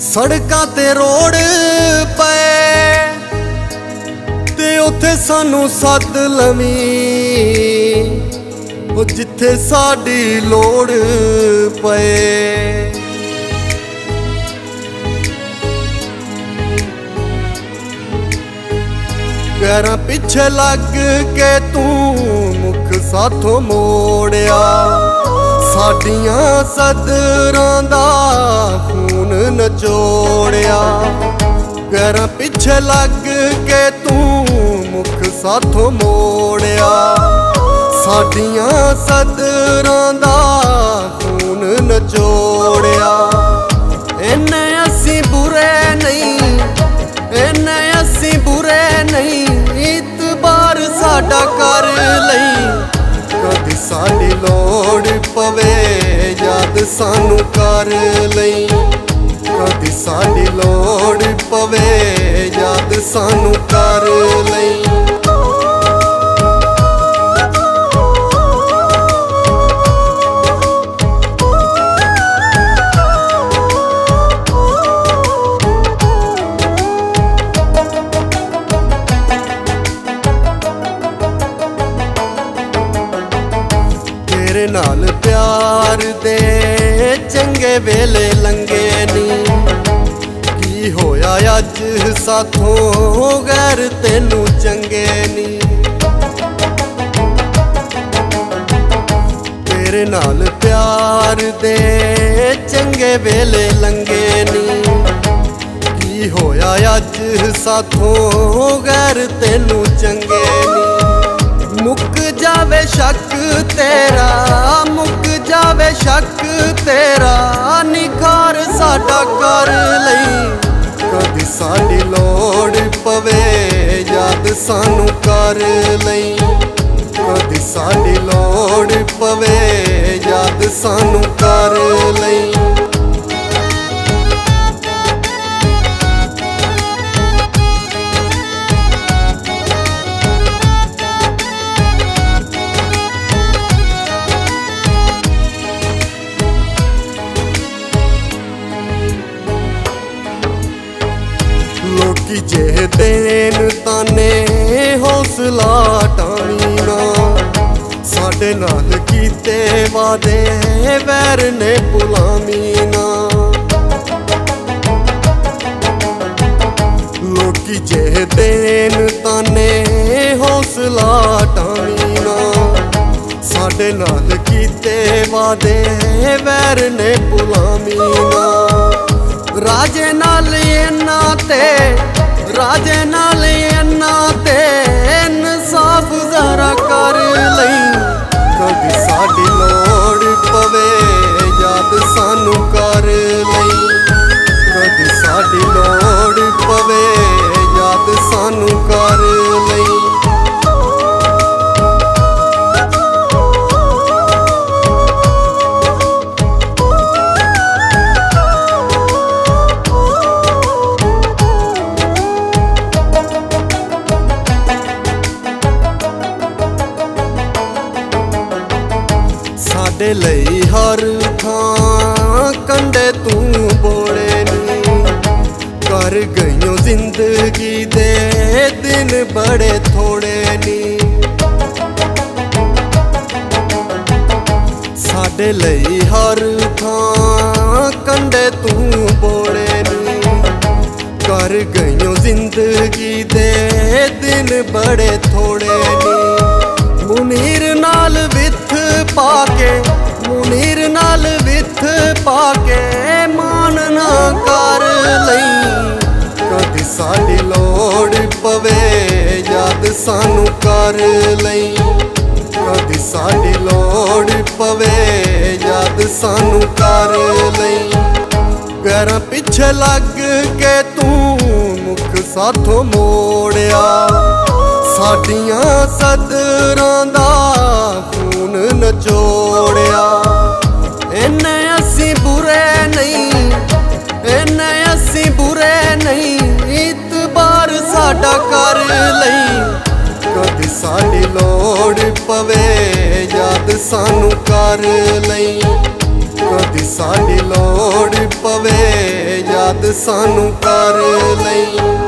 सड़कां ते रोड पे ते उत्थे सानू सद लवीं जिथे साडी लोड़ पे। पैरां पिछे लग के तू मुख साथों मोड़िया, साडियां सदरां दा खून नचोड़िया। पैरां पिछे लग के तू मुख साथों मोड़िया, साडियां सदरां दा खून नचोड़िया। इन्ने असीं बुरे नहीं, इन्ने असीं बुरे नहीं, इतबार साडा कर लई। कदी साडी लोड़ पवे याद सानू कर लई, कदी साडी लोड़ पवे याद सानू कर लई। तेरे नाल प्यार दे चंगे वेले लंगे नी, की होया अज साथों गैर तेनू चंगे नी। तेरे नाल प्यार दे चंगे वेले लंगे नी, की होया अज साथों गैर तेनू चंगे नी। मुक जावे शक तेरा, मुक जावे शक तेरा, निखार साडा कर लई। कदी साडी लोड़ पवे याद सानू कर लई, कदी साडी लोड़ पवे याद सानू कर लई। लोकी जे देन ताने हौसला टाणी ना, साडे नाल कीते वादे वैर ने भुलामी ना। लोकी जे देन ताने हौसला टाणी ना, साडे नाल कीते वादे वैर ने भुलामी ना। राजे नाल इन्ना ते, राजे नाल इन्ना ते इंसाफ जरा कर लई। कदी साडी लोड़ पवे याद सानू कर लई, कदी साडी लोड़ पवे याद सानू कर लई। साडे लई हर थां कंडे तू बोले नी, कर गईयों जिंदगी दे दिन बड़े थोड़े नी। साडे लई हर थां कंडे तू बोले नी, कर गईयों जिंदगी दे दिन बड़े थोड़े नी। मुनीर नाल विथ पाके, मुनीर नाल विथ पाके मान ना कर लई। कदी साडी लोड़ पवे याद सानू कर लई, कदी साडी लोड़ पवे याद सानू कर लई। पैरां पिछे लग के तू मुख साथों मोड़िया, साडियां सदरां दा खून नचोड़िया। इन्ने असीं बुरे नहीं, इन्ने असीं बुरे नहीं, इतबार साडा कर लई। कदी साडी लोड़ पवे याद सानू कर लई, कदी साडी लोड़ पवे याद याद सानू कर लई।